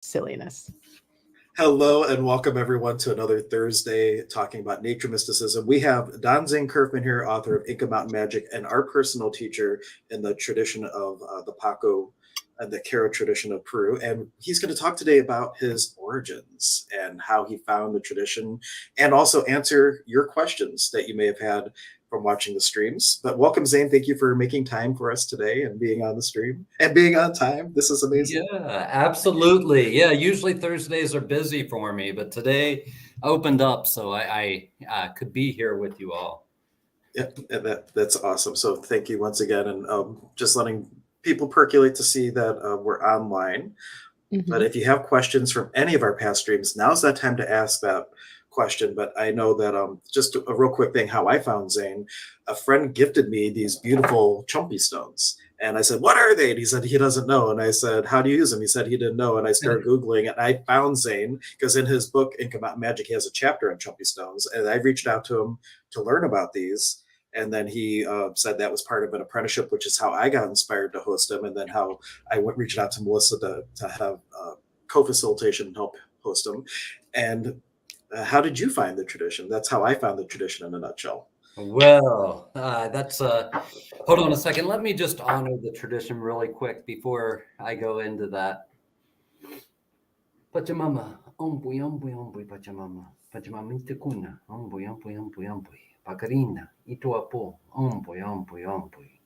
silliness. Hello and welcome everyone to another Thursday talking about nature mysticism. We have Zane Curfman here, author of Inca Mountain Magic and our personal teacher in the tradition of the Paqo and the Q'ero tradition of Peru. And he's going to talk today about his origins and how he found the tradition and also answer your questions that you may have had from watching the streams. But welcome, Zane. Thank you for making time for us today and being on the stream and being on time. This is amazing. Yeah, absolutely. Yeah, usually Thursdays are busy for me, but today opened up, so I could be here with you all. Yeah, that's awesome. So thank you once again, and just letting people percolate to see that we're online. But if you have questions from any of our past streams, now's that time to ask that question. But I know that just a real quick thing, how I found Zane, a friend gifted me these beautiful chumpy stones. And I said, what are they? And he said, he doesn't know. And I said, how do you use them? He said, he didn't know. And I started Googling it. And I found Zane because in his book, Inca Mountain Magic, he has a chapter on chumpy stones. And I reached out to him to learn about these. And then he said that was part of an apprenticeship, which is how I got inspired to host him. And then how I reached out to Melissa to have co-facilitation and help host him. And how did you find the tradition? That's how I found the tradition in a nutshell. Well, that's hold on a second. Let me just honor the tradition really quick before I go into that. Pachamama, ombui, ombui, ombui, Pachamama. Pachamamita kuna, ombui, ombui, ombui, ombui. Pacarina, ito apo, ombui, ombui, ombui.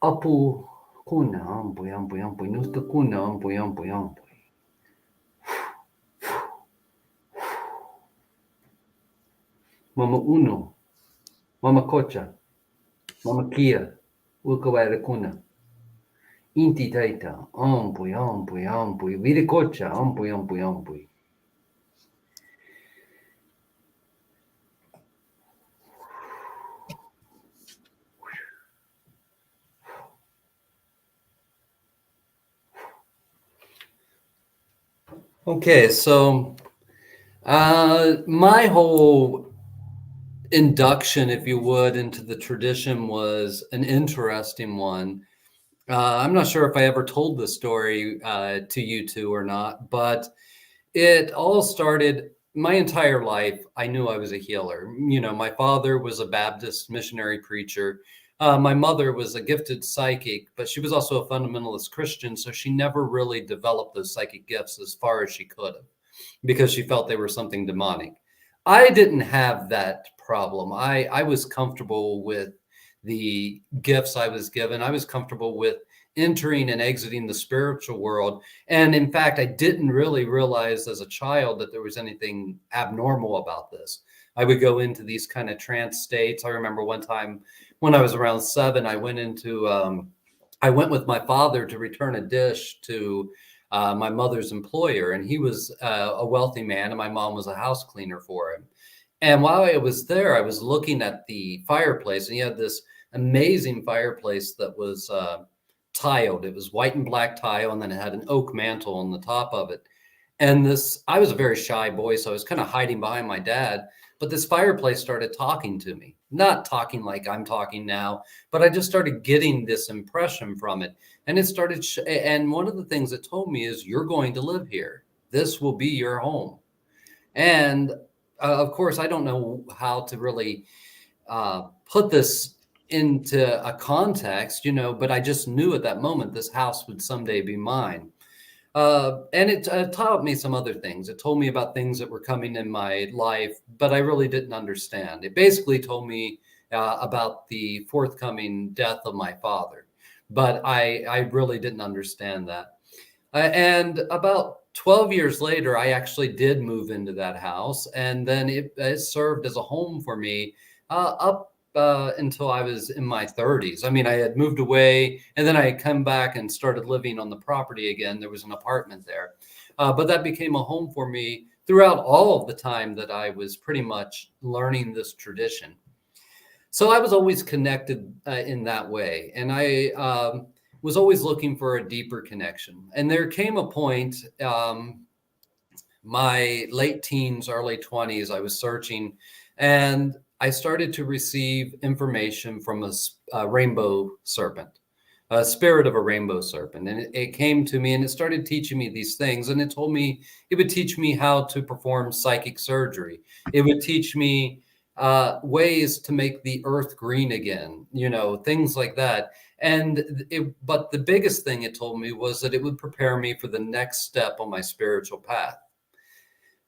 Apu kuna, ombui, ombui, ombui. Nusta kuna, ombui, ombui, ombui. Mama uno, mama kocha, mama kia, ukawaira kuna. Inti taita, ombui, ombui, ombui. Viri kocha, ombui, ombui, ombui. Okay, so my whole induction, if you would, into the tradition was an interesting one. I'm not sure if I ever told this story to you two or not, but it all started my entire life. I knew I was a healer. You know, my father was a Baptist missionary preacher. My mother was a gifted psychic, but she was also a fundamentalist Christian. So she never really developed those psychic gifts as far as she could have because she felt they were something demonic. I didn't have that problem. I was comfortable with the gifts I was given. I was comfortable with entering and exiting the spiritual world. And in fact, I didn't really realize as a child that there was anything abnormal about this. I would go into these kind of trance states. I remember one time when I was around 7, I went with my father to return a dish to my mother's employer, and he was a wealthy man, and my mom was a house cleaner for him. And while I was there, I was looking at the fireplace, and he had this amazing fireplace that was tiled. It was white and black tile, and then it had an oak mantle on the top of it. And I was a very shy boy, so I was kind of hiding behind my dad. But this fireplace started talking to me, not talking like I'm talking now, but I just started getting this impression from it. And it started, and one of the things it told me is, you're going to live here. This will be your home. And of course, I don't know how to really put this into a context, but I just knew at that moment this house would someday be mine. And it taught me some other things. It told me about things that were coming in my life, but I really didn't understand. It basically told me about the forthcoming death of my father, but I really didn't understand that. And about 12 years later, I actually did move into that house, and then it served as a home for me up until I was in my 30s. I mean, I had moved away, and then I had come back and started living on the property again. There was an apartment there, but that became a home for me throughout all of the time that I was pretty much learning this tradition. So I was always connected in that way, and I was always looking for a deeper connection. And there came a point, my late teens, early 20s, I was searching, and I started to receive information from a rainbow serpent. a spirit of a rainbow serpent. And it came to me and it started teaching me these things. And it would teach me how to perform psychic surgery. It would teach me ways to make the earth green again, things like that. But the biggest thing it told me was that it would prepare me for the next step on my spiritual path.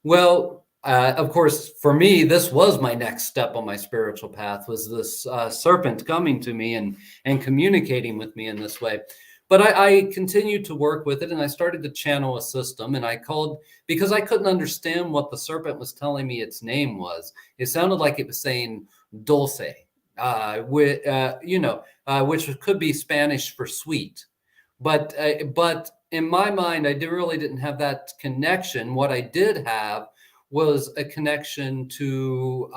Well, of course, for me, this was my next step on my spiritual path, was this serpent coming to me and communicating with me in this way. But I continued to work with it, and I started to channel a system, and I called, because I couldn't understand what the serpent was telling me its name was. It sounded like it was saying dulce, which could be Spanish for sweet. But in my mind, I really didn't have that connection. What I did have was a connection to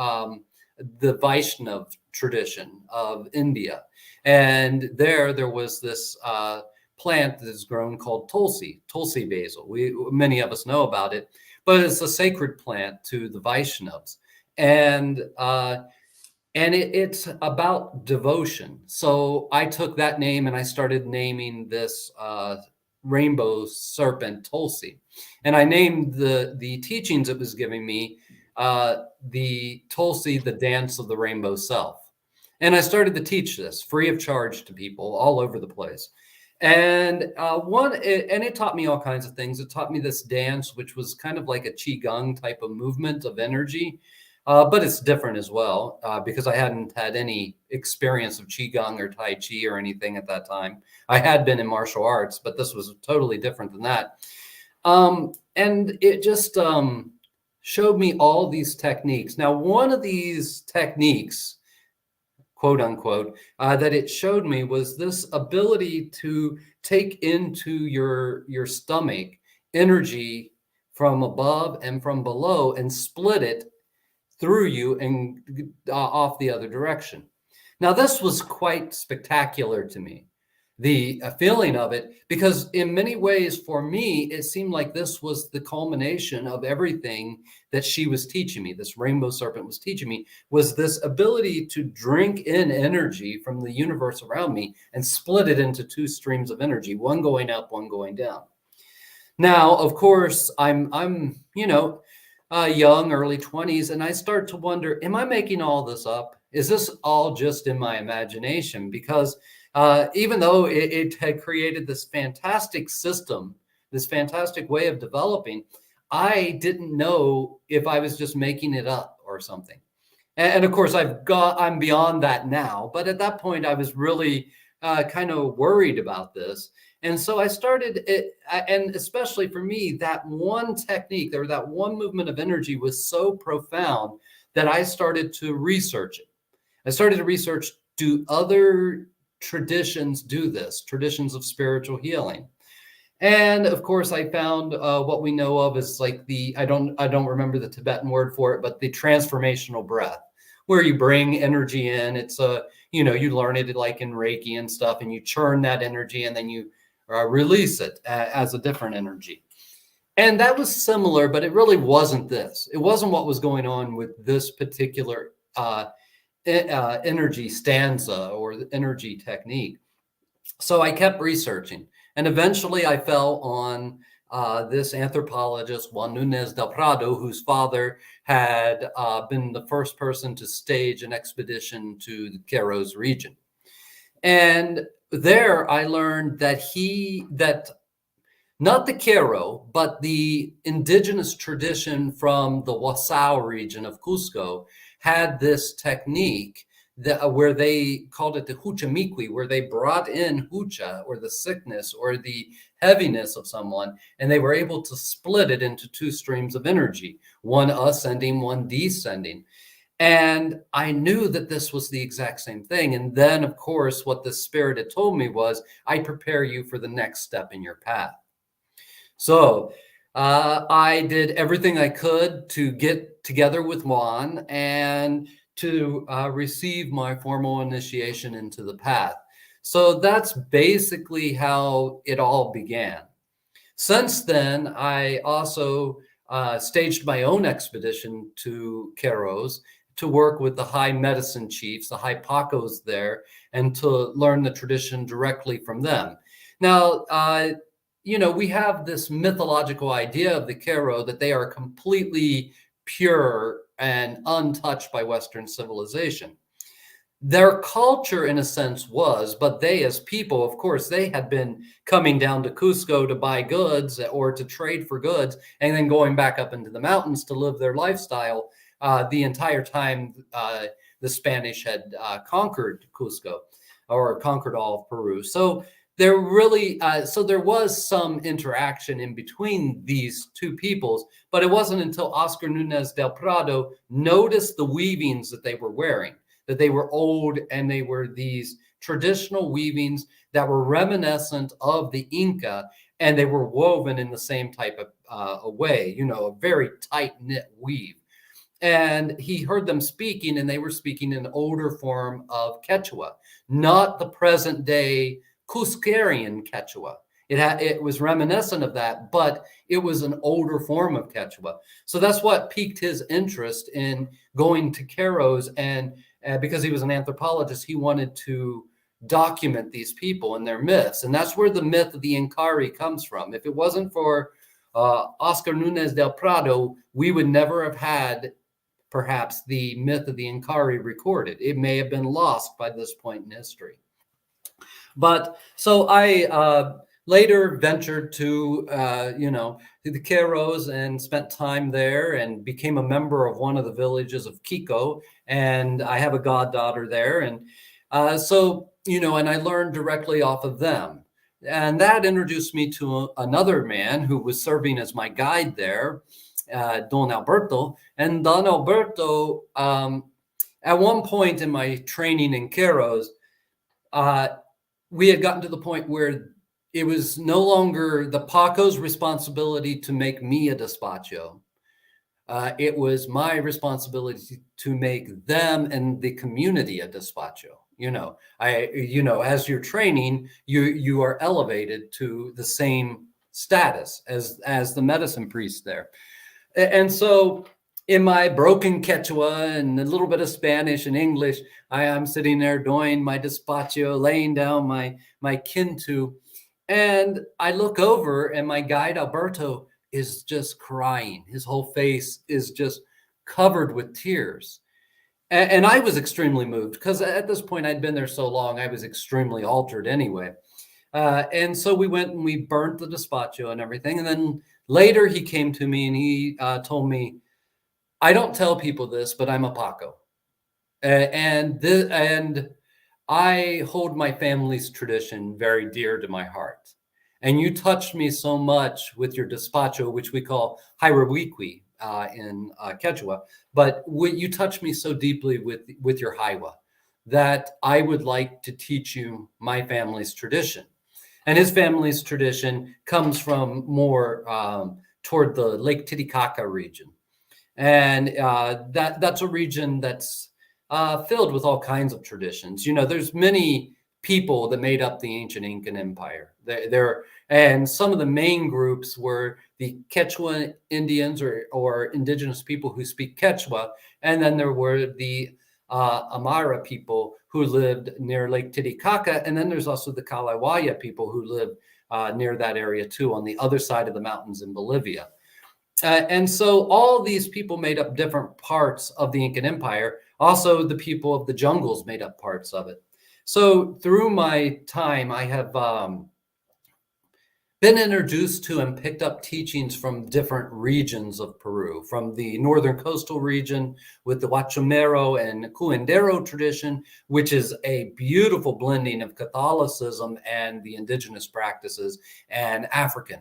the Vaishnav tradition of India. And there was this plant that is grown called tulsi basil. Many of us know about it, but it's a sacred plant to the Vaishnavs. And it's about devotion. So I took that name and I started naming this rainbow serpent Tulsi. And I named the teachings it was giving me the Tulsi, the dance of the rainbow self. And I started to teach this free of charge to people all over the place. And it taught me all kinds of things. It taught me this dance, which was kind of like a Qigong type of movement of energy. But it's different as well, because I hadn't had any experience of Qigong or Tai Chi or anything at that time. I had been in martial arts, but this was totally different than that. And it just showed me all these techniques. Now, one of these techniques, quote unquote, that it showed me was this ability to take into your stomach energy from above and from below and split it through you and off the other direction. Now, this was quite spectacular to me, the feeling of it, because in many ways for me, it seemed like this was the culmination of everything that she was teaching me. This rainbow serpent was teaching me, was this ability to drink in energy from the universe around me and split it into two streams of energy, one going up, one going down. Now, of course, I'm young, early 20s, and I start to wonder, am I making all this up? Is this all just in my imagination? Because even though it had created this fantastic system, this fantastic way of developing, I didn't know if I was just making it up or something. And of course, I'm beyond that now. But at that point, I was really kind of worried about this. And so I started it, and especially for me, that one technique or that one movement of energy was so profound that I started to research it. I started to research, do other traditions do this, traditions of spiritual healing? And of course, I found what we know of as like I don't remember the Tibetan word for it, but the transformational breath, where you bring energy in. It's you learn it like in Reiki and stuff, and you churn that energy and then you release it as a different energy. And that was similar, but it really wasn't this. It wasn't what was going on with this particular energy stanza or energy technique. So I kept researching, and eventually I fell on this anthropologist, Juan Núñez del Prado, whose father had been the first person to stage an expedition to the Q'ero's region. And there I learned that not the Q'ero, but the indigenous tradition from the Wasao region of Cusco had this technique where they called it the huchamiqui, where they brought in hucha, or the sickness or the heaviness of someone, and they were able to split it into two streams of energy, one ascending, one descending. And I knew that this was the exact same thing. And then, of course, what the spirit had told me was, I prepare you for the next step in your path. So I did everything I could to get together with Juan and to receive my formal initiation into the path. So that's basically how it all began. Since then, I also staged my own expedition to Q'eros to work with the high medicine chiefs, the high Paqos there, and to learn the tradition directly from them. Now, we have this mythological idea of the Q'ero that they are completely pure and untouched by Western civilization. Their culture, in a sense, was, but they, as people, of course, they had been coming down to Cusco to buy goods or to trade for goods, and then going back up into the mountains to live their lifestyle the entire time the Spanish had conquered Cusco or conquered all of Peru. So there was some interaction in between these two peoples, but it wasn't until Oscar Nunez del Prado noticed the weavings that they were wearing, that they were old, and they were these traditional weavings that were reminiscent of the Inca, and they were woven in the same type of a way, a very tight-knit weave. And he heard them speaking, and they were speaking in an older form of Quechua, not the present day Cuscarian Quechua. It was reminiscent of that, but it was an older form of Quechua. So that's what piqued his interest in going to Q'eros, and because he was an anthropologist, he wanted to document these people and their myths. And that's where the myth of the Incari comes from. If it wasn't for Oscar Nunez del Prado, we would never have had perhaps the myth of the Incari recorded. It may have been lost by this point in history. But so I later ventured to, the Q'eros and spent time there and became a member of one of the villages of Quito. And I have a goddaughter there. And and I learned directly off of them. And that introduced me to another man who was serving as my guide there, Don Alberto. And Don Alberto, at one point in my training in Q'eros, we had gotten to the point where it was no longer the Paqo's responsibility to make me a despacho. It was my responsibility to make them and the community a despacho. As you're training, you are elevated to the same status as the medicine priest there. And so in my broken Quechua and a little bit of Spanish and English, I am sitting there doing my despacho, laying down my quinto, and I look over and my guide Alberto is just crying. His whole face is just covered with tears. And I was extremely moved because at this point I'd been there so long, I was extremely altered anyway. And so we went and we burnt the despacho and everything. And then later he came to me and he told me, I don't tell people this, but I'm a Paqo. And I hold my family's tradition very dear to my heart. And you touched me so much with your despacho, which we call Hirawiqui in Quechua, but you touched me so deeply with your Haiwa that I would like to teach you my family's tradition. And his family's tradition comes from more toward the Lake Titicaca region. And that's a region that's filled with all kinds of traditions. There's many people that made up the ancient Incan Empire. And some of the main groups were the Quechua Indians or indigenous people who speak Quechua. And then there were the Amara people who lived near Lake Titicaca. And then there's also the Kalawaya people who live near that area too, on the other side of the mountains in Bolivia. And so all these people made up different parts of the Incan Empire. Also, the people of the jungles made up parts of it. So through my time, I have been introduced to and picked up teachings from different regions of Peru, from the northern coastal region with the Huachumero and Curandero tradition, which is a beautiful blending of Catholicism and the indigenous practices and African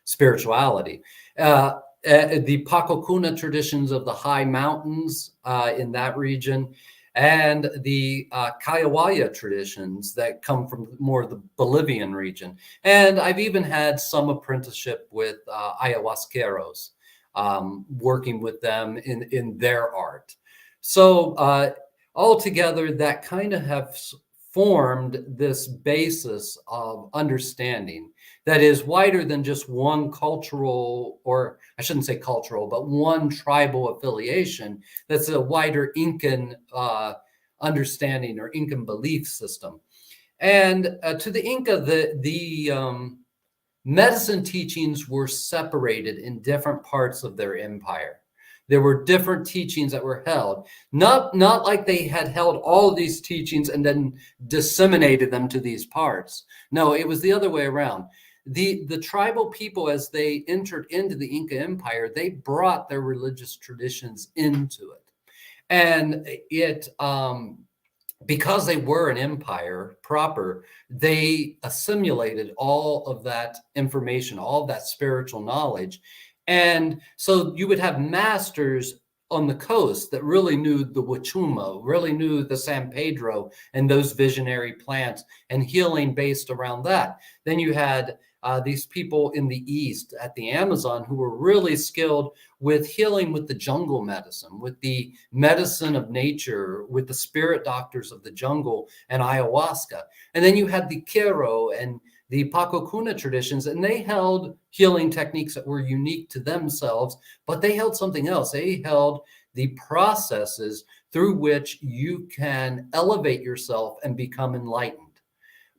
spirituality. The Paqo Kuna traditions of the high mountains in that region, and the Kayawaya traditions that come from more of the Bolivian region. And I've even had some apprenticeship with ayahuasqueros, working with them in their art. So altogether, that kind of have formed this basis of understanding that is wider than just one cultural, or I shouldn't say cultural, but one tribal affiliation. That's a wider Incan understanding or Incan belief system. And to the Inca, the medicine teachings were separated in different parts of their empire. There were different teachings that were held, not like they had held all of these teachings and then disseminated them to these parts. No, it was the other way around. The tribal people, as they entered into the Inca Empire, they brought their religious traditions into it. And it because they were an empire proper, they assimilated all of that information, all of that spiritual knowledge. And so you would have masters on the coast that really knew the Huachuma, really knew the San Pedro and those visionary plants and healing based around that. Then you had these people in the east at the Amazon who were really skilled with healing with the jungle medicine, with the medicine of nature, with the spirit doctors of the jungle and ayahuasca. And then you had the Q'ero and the Paqo Kuna traditions, and they held healing techniques that were unique to themselves, but they held something else. They held the processes through which you can elevate yourself and become enlightened.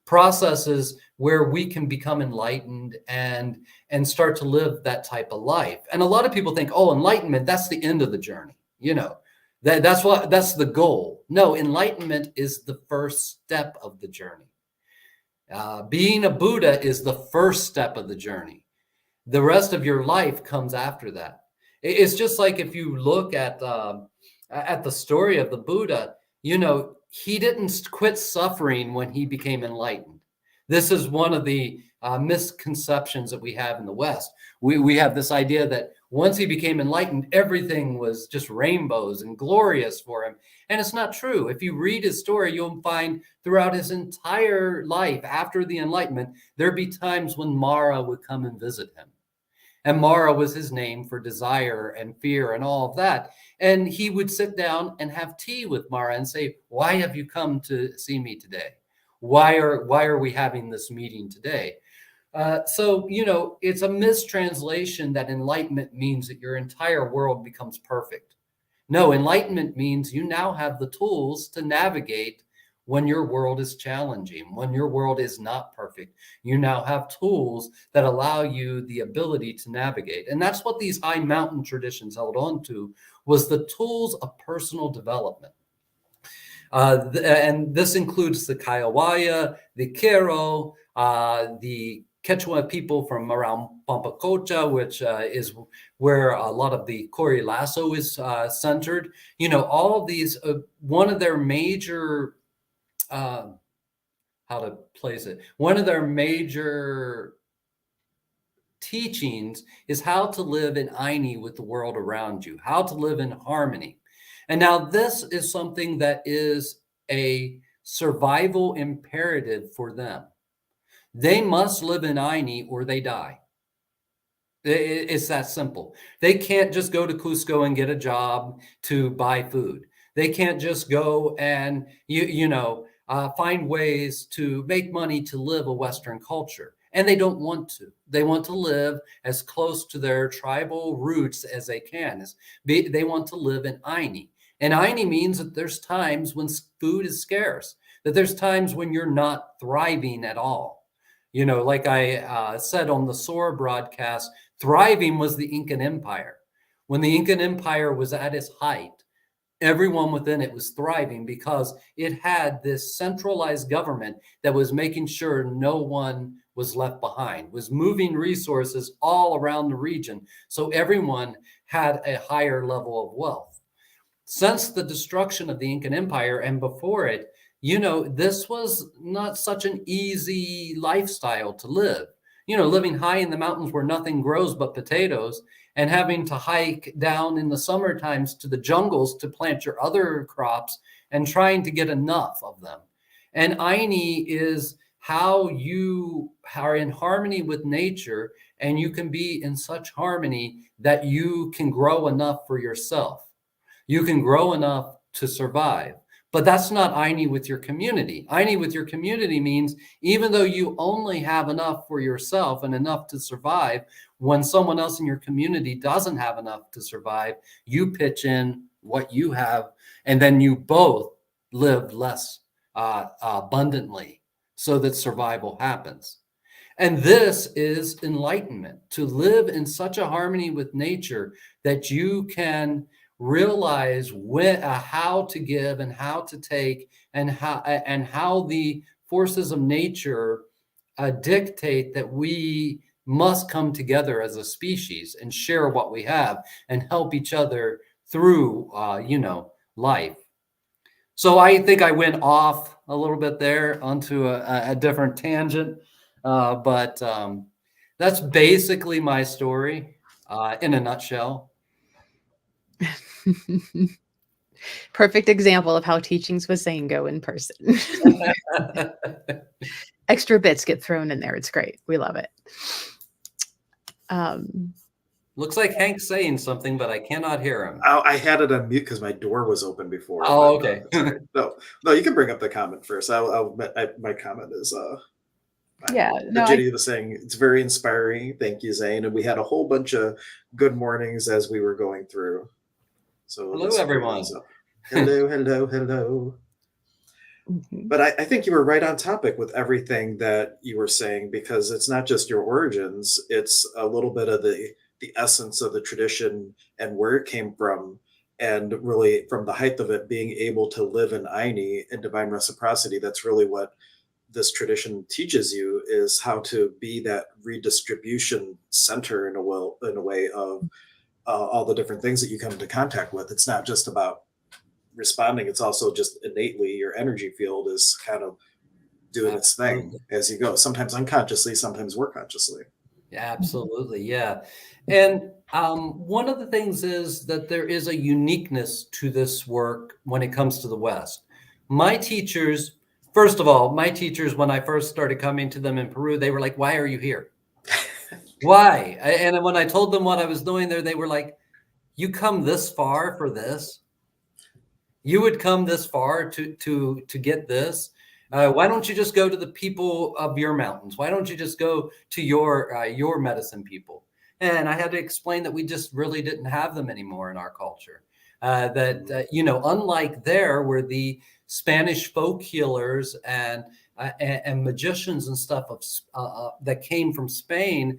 Processes where we can become enlightened and start to live that type of life. And a lot of people think, oh, enlightenment, that's the end of the journey. That's the goal. No, enlightenment is the first step of the journey. Being a Buddha is the first step of the journey. The rest of your life comes after that. It's just like if you look at the story of the Buddha, he didn't quit suffering when he became enlightened. This is one of the misconceptions that we have in the West. We have this idea that once he became enlightened, everything was just rainbows and glorious for him. And it's not true. If you read his story, you'll find throughout his entire life after the enlightenment, there'd be times when Mara would come and visit him. And Mara was his name for desire and fear and all of that. And he would sit down and have tea with Mara and say, why have you come to see me today? Why are we having this meeting today? So it's a mistranslation that enlightenment means that your entire world becomes perfect. No, enlightenment means you now have the tools to navigate when your world is challenging, when your world is not perfect. You now have tools that allow you the ability to navigate. And that's what these high mountain traditions held on to, was the tools of personal development. And this includes the Kayawaya, the Q'ero, the Quechua people from around Pampacocha, which is where a lot of the Cori Lasso is centered. All of these, one of their major, one of their major teachings is how to live in Aini with the world around you, how to live in harmony. And now this is something that is a survival imperative for them. They must live in Aini or they die. It's that simple. They can't just go to Cusco and get a job to buy food. They can't just go and, find ways to make money to live a Western culture. And they don't want to. They want to live as close to their tribal roots as they can. They want to live in Aini. And Aini means that there's times when food is scarce, that there's times when you're not thriving at all. Like I said on the SOAR broadcast, thriving was the Incan Empire. When the Incan Empire was at its height, everyone within it was thriving because it had this centralized government that was making sure no one was left behind, was moving resources all around the region. So everyone had a higher level of wealth. Since the destruction of the Incan Empire and before it, this was not such an easy lifestyle to live. Living high in the mountains where nothing grows but potatoes and having to hike down in the summer times to the jungles to plant your other crops and trying to get enough of them. And Aini is how you are in harmony with nature, and you can be in such harmony that you can grow enough for yourself. You can grow enough to survive. But that's not Aini with your community. Aini with your community means even though you only have enough for yourself and enough to survive, when someone else in your community doesn't have enough to survive, you pitch in what you have, and then you both live less abundantly so that survival happens. And this is enlightenment, to live in such a harmony with nature that you can realize how to give and how to take, and how the forces of nature dictate that we must come together as a species and share what we have and help each other through, life. So I think I went off a little bit there onto a different tangent, but that's basically my story in a nutshell. Perfect example of how teachings with Zane go in person. Extra bits get thrown in there. It's great. We love it. Looks like Hank's saying something, but I cannot hear him. Oh, I had it on mute because my door was open before. Oh, but, okay. Sorry. No, you can bring up the comment first. My comment is yeah. No, Jenny was saying it's very inspiring. Thank you, Zane. And we had a whole bunch of good mornings as we were going through. So hello, everyone. Hello, hello, hello. Mm-hmm. But I think you were right on topic with everything that you were saying, because it's not just your origins, it's a little bit of the essence of the tradition and where it came from, and really from the height of it, being able to live in Aini and divine reciprocity. That's really what this tradition teaches you, is how to be that redistribution center in a way of all the different things that you come into contact with. It's not just about responding, it's also just innately your energy field is kind of doing its thing as you go, sometimes unconsciously, sometimes more consciously. Yeah, absolutely. Yeah. And one of the things is that there is a uniqueness to this work when it comes to the West. My teachers, first of all, when I first started coming to them in Peru, they were like, "Why are you here? Why?" And when I told them what I was doing there, they were like, "You come this far for this? You would come this far to get this? Why don't you just go to the people of your mountains? Why don't you just go to your medicine people?" And I had to explain that we just really didn't have them anymore in our culture. Unlike there, where the Spanish folk healers and magicians and stuff that came from Spain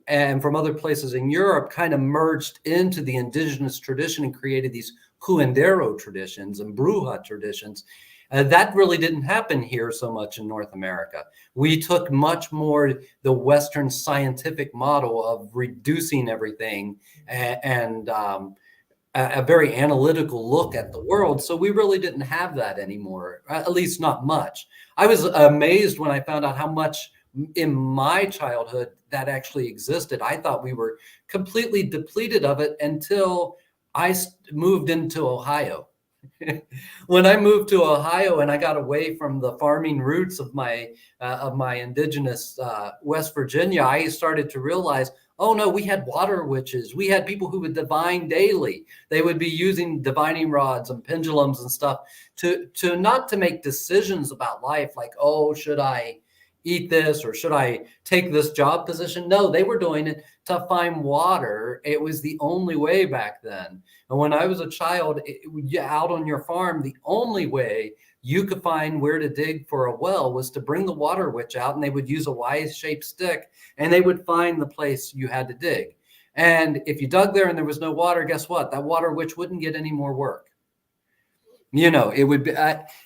and from other places in Europe kind of merged into the indigenous tradition and created these curandero traditions and bruja traditions. That really didn't happen here so much in North America. We took much more the Western scientific model of reducing everything and a very analytical look at the world. So we really didn't have that anymore, at least not much. I was amazed when I found out how much in my childhood that actually existed. I thought we were completely depleted of it until I moved into Ohio. When I moved to Ohio and I got away from the farming roots of my indigenous West Virginia, I started to realize, oh no, we had water witches. We had people who would divine daily. They would be using divining rods and pendulums and stuff to not to make decisions about life, like, oh, should I eat this or should I take this job position? No, they were doing it to find water. It was the only way back then. And when I was a child, out on your farm, the only way you could find where to dig for a well was to bring the water witch out, and they would use a Y-shaped stick and they would find the place you had to dig. And if you dug there and there was no water, guess what? That water witch wouldn't get any more work. It would be,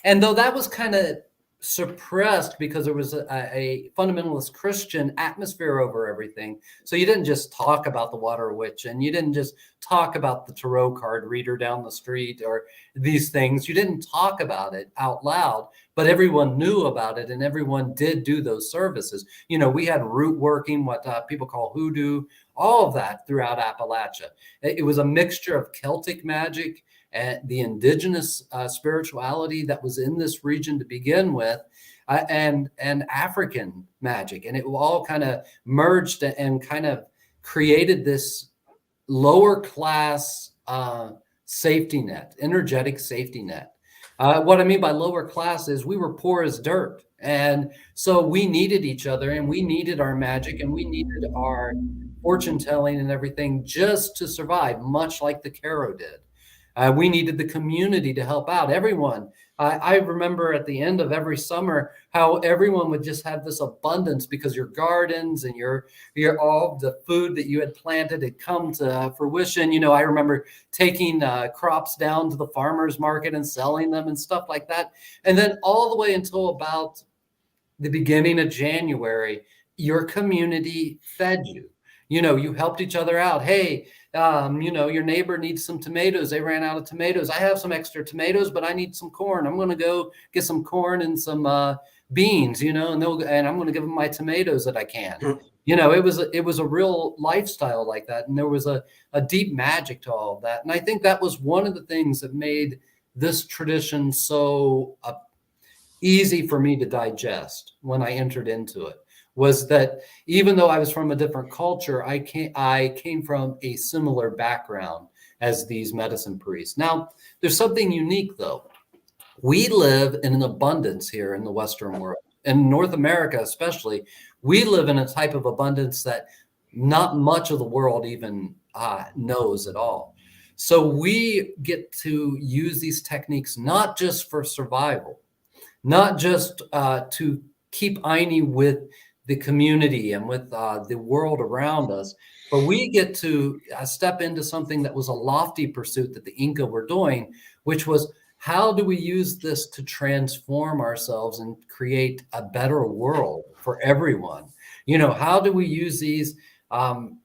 and though that was kind of suppressed because there was a fundamentalist Christian atmosphere over everything. So you didn't just talk about the water witch, and you didn't just talk about the tarot card reader down the street or these things. You didn't talk about it out loud, but everyone knew about it and everyone did do those services. We had root working, what people call hoodoo, all of that throughout Appalachia. It was a mixture of Celtic magic and the indigenous spirituality that was in this region to begin with, and African magic. And it all kind of merged and kind of created this lower class safety net, energetic safety net. What I mean by lower class is we were poor as dirt. And so we needed each other, and we needed our magic, and we needed our fortune telling and everything just to survive, much like the Q'ero did. We needed the community to help out. Everyone I remember at the end of every summer how everyone would just have this abundance because your gardens and your all the food that you had planted had come to fruition. I remember taking crops down to the farmers market and selling them and stuff like that. And then all the way until about the beginning of January, your community fed you. You helped each other out. Hey, your neighbor needs some tomatoes. They ran out of tomatoes. I have some extra tomatoes, but I need some corn. I'm going to go get some corn and some beans, and I'm going to give them my tomatoes that I can. It was a real lifestyle like that. And there was a deep magic to all of that. And I think that was one of the things that made this tradition so easy for me to digest when I entered into it, was that even though I was from a different culture, I came from a similar background as these medicine priests. Now, there's something unique though. We live in an abundance here in the Western world. In North America especially, we live in a type of abundance that not much of the world even knows at all. So we get to use these techniques not just for survival, not just to keep Aini with the community and with the world around us, but we get to step into something that was a lofty pursuit that the Inca were doing, which was, how do we use this to transform ourselves and create a better world for everyone? How do we use these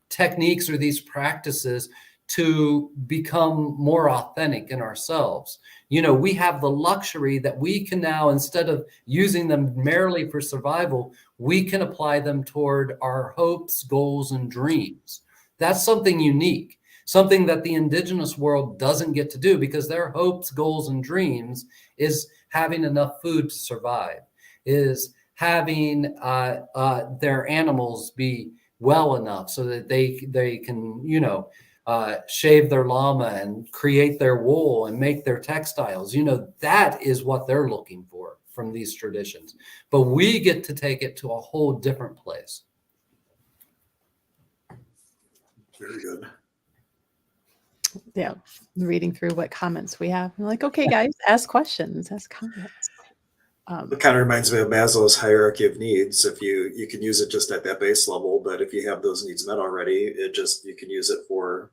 techniques or these practices to become more authentic in ourselves? We have the luxury that we can now, instead of using them merely for survival, we can apply them toward our hopes, goals, and dreams. That's something unique, something that the indigenous world doesn't get to do, because their hopes, goals, and dreams is having enough food to survive, is having their animals be well enough so that they can, shave their llama and create their wool and make their textiles. That is what they're looking for from these traditions. But we get to take it to a whole different place. Very good. Yeah. Reading through what comments we have. I'm like, okay, guys, ask questions, ask comments. It kind of reminds me of Maslow's hierarchy of needs. If you can use it just at that base level, but if you have those needs met already, you can use it for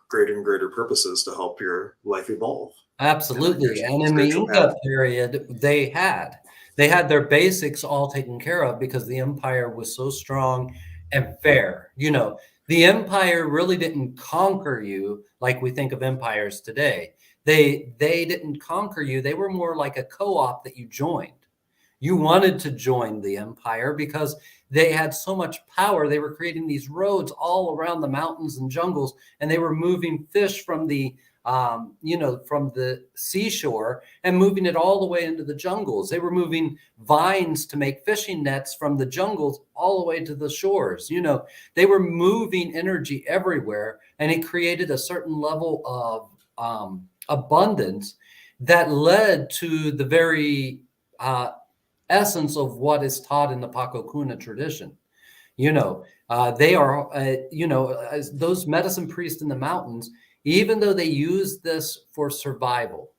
greater and greater purposes to help your life evolve. Absolutely. And in the Inca period, they had their basics all taken care of because the empire was so strong and fair. The empire really didn't conquer you like we think of empires today. They didn't conquer you. They were more like a co-op that you joined. You wanted to join the empire because they had so much power. They were creating these roads all around the mountains and jungles, and they were moving fish from the from the seashore and moving it all the way into the jungles. They were moving vines to make fishing nets from the jungles all the way to the shores. They were moving energy everywhere, and it created a certain level of abundance that led to the very essence of what is taught in the Paqo Kuna tradition. They are, as those medicine priests in the mountains, even though they use this for survival,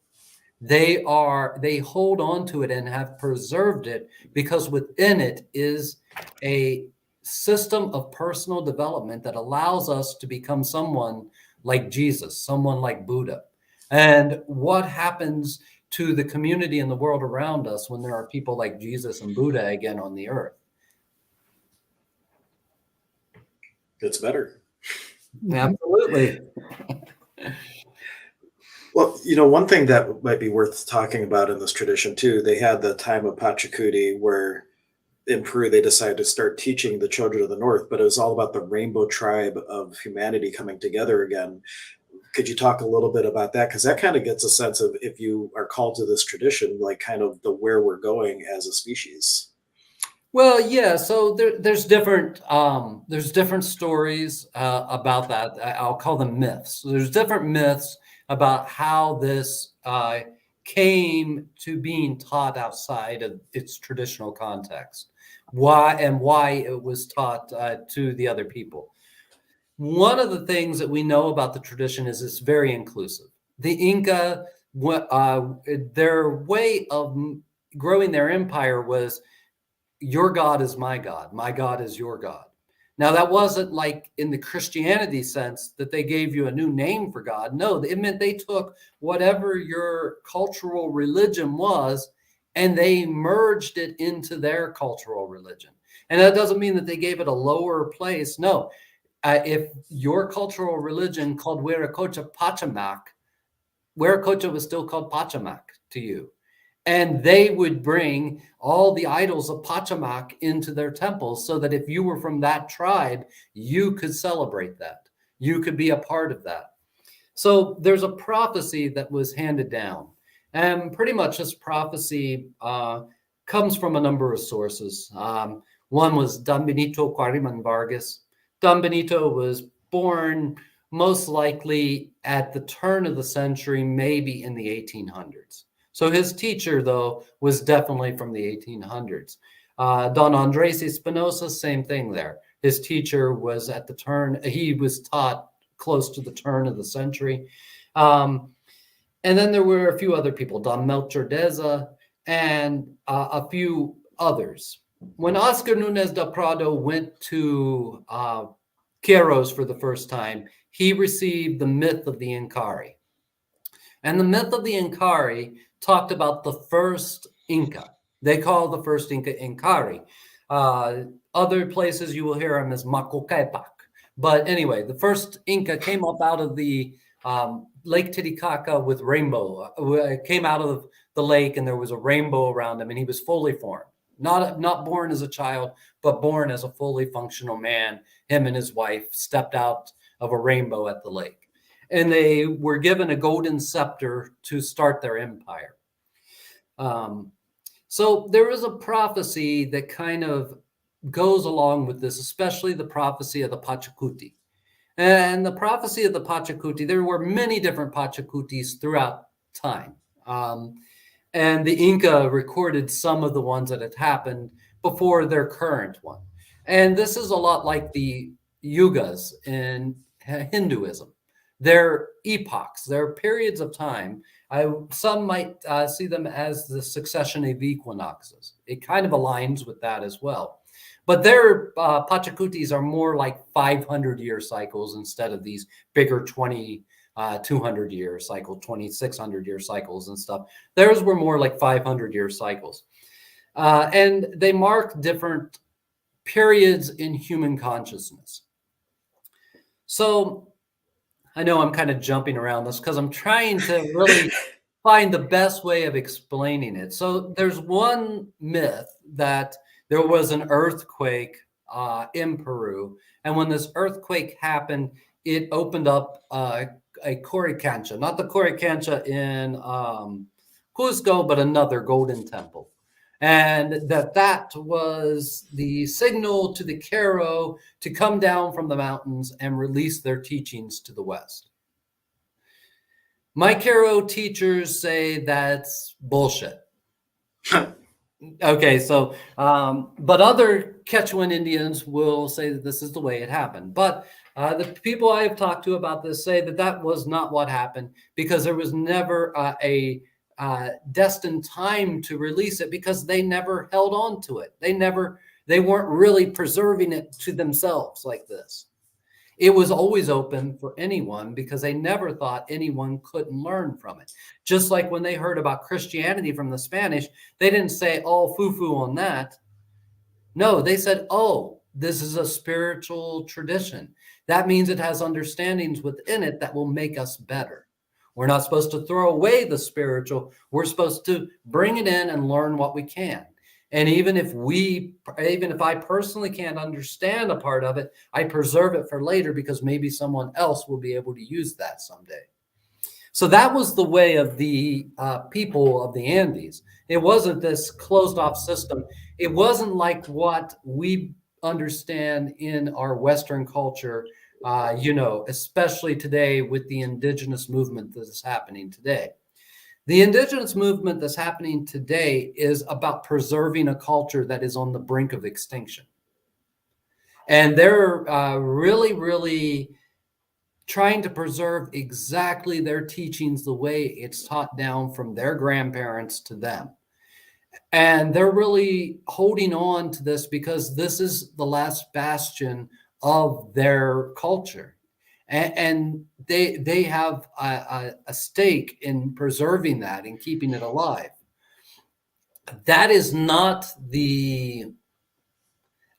they hold on to it and have preserved it because within it is a system of personal development that allows us to become someone like Jesus, someone like Buddha. And what happens to the community and the world around us when there are people like Jesus and Buddha again on the earth? It's better. Absolutely. Well, one thing that might be worth talking about in this tradition too, they had the time of Pachacudi where in Peru they decided to start teaching the children of the North, but it was all about the rainbow tribe of humanity coming together again. Could you talk a little bit about that? Because that kind of gets a sense of, if you are called to this tradition, like kind of the where we're going as a species. Well, yeah. So there's different stories about that. I'll call them myths. So there's different myths about how this came to being taught outside of its traditional context. Why it was taught to the other people. One of the things that we know about the tradition is it's very inclusive. The Inca their way of growing their empire was, your God is my God is your God. Now, that wasn't like in the Christianity sense that they gave you a new name for God. No, it meant they took whatever your cultural religion was and they merged it into their cultural religion. And that doesn't mean that they gave it a lower place. No, if your cultural religion called Wiracocha Pachamac, Wiracocha was still called Pachamac to you. And they would bring all the idols of Pachamac into their temples so that if you were from that tribe, you could celebrate that. You could be a part of that. So there's a prophecy that was handed down. And pretty much this prophecy comes from a number of sources. One was Don Benito Quarriman Vargas. Don Benito was born most likely at the turn of the century, maybe in the 1800s. So his teacher, though, was definitely from the 1800s. Don Andres Espinosa, same thing there. His teacher was at the turn, he was taught close to the turn of the century. And then there were a few other people, Don Melchor Deza and a few others. When Oscar Nunez de Prado went to Q'eros for the first time, he received the myth of the Incari. And the myth of the Incari talked about the first Inca. They call the first Inca Incari. Other places you will hear him as Macocapac. But anyway, the first Inca came up out of the Lake Titicaca with rainbow. Came out of the lake and there was a rainbow around him and he was fully formed. Not born as a child, but born as a fully functional man. Him and his wife stepped out of a rainbow at the lake. And they were given a golden scepter to start their empire. So there is a prophecy that kind of goes along with this, especially the prophecy of the Pachacuti. And the prophecy of the Pachacuti, there were many different Pachacutis throughout time. And the Inca recorded some of the ones that had happened before their current one. And this is a lot like the yugas in Hinduism. They're epochs, they're periods of time. Some might see them as the succession of equinoxes. It kind of aligns with that as well. But their Pachacutis are more like 500-year cycles instead of these bigger 200-year cycles, 2,600-year cycles and stuff. Theirs were more like 500-year cycles. And they mark different periods in human consciousness. So I know I'm kind of jumping around this because I'm trying to really find the best way of explaining it. So there's one myth that there was an earthquake in Peru. And when this earthquake happened, it opened up a Coricancha, not the Coricancha in Cusco, but another golden temple. And that was the signal to the Q'ero to come down from the mountains and release their teachings to the West. My Q'ero teachers say that's bullshit. Okay, so, but other Quechuan Indians will say that this is the way it happened. But the people I have talked to about this say that that was not what happened because there was never a destined time to release it because they never held on to it. They weren't really preserving it to themselves like this. It was always open for anyone because they never thought anyone couldn't learn from it. Just like when they heard about Christianity from the Spanish, they didn't say, oh, foo-foo on that. No, they said, oh, this is a spiritual tradition. That means it has understandings within it that will make us better. We're not supposed to throw away the spiritual. We're supposed to bring it in and learn what we can. And even if I personally can't understand a part of it, I preserve it for later because maybe someone else will be able to use that someday. So that was the way of the people of the Andes. It wasn't this closed off system. It wasn't like what we understand in our Western culture, especially today with the indigenous movement that is happening today. The indigenous movement that's happening today is about preserving a culture that is on the brink of extinction. And they're really, really trying to preserve exactly their teachings the way it's taught down from their grandparents to them. And they're really holding on to this because this is the last bastion of their culture. And they have a stake in preserving that and keeping it alive. That is not the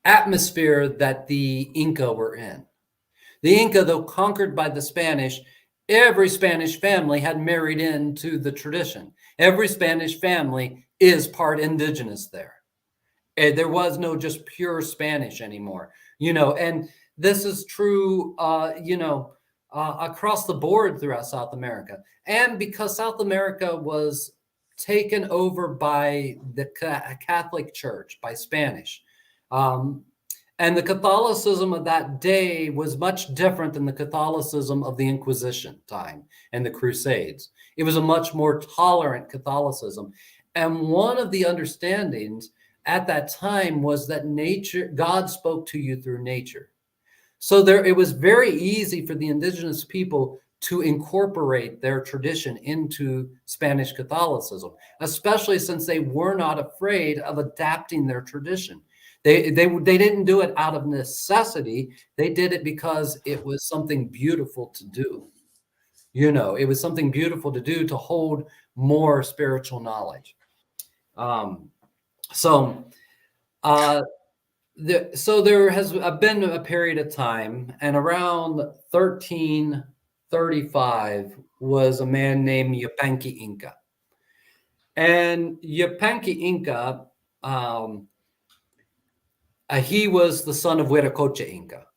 atmosphere that the Inca were in. The Inca, though conquered by the Spanish, every Spanish family had married into the tradition. Every Spanish family is part indigenous there. And there was no just pure Spanish anymore, and this is true, across the board throughout South America. And because South America was taken over by the Catholic Church, by Spanish, and the Catholicism of that day was much different than the Catholicism of the Inquisition time and the Crusades. It was a much more tolerant Catholicism. And one of the understandings at that time was that God spoke to you through nature. So it was very easy for the indigenous people to incorporate their tradition into Spanish Catholicism, especially since they were not afraid of adapting their tradition. They didn't do it out of necessity. They did it because it was something beautiful to do. It was something beautiful to do, to hold more spiritual knowledge. So there has been a period of time, and around 1335 was a man named Yupanqui Inca. And Yupanqui Inca, he was the son of Huiracocha Inca.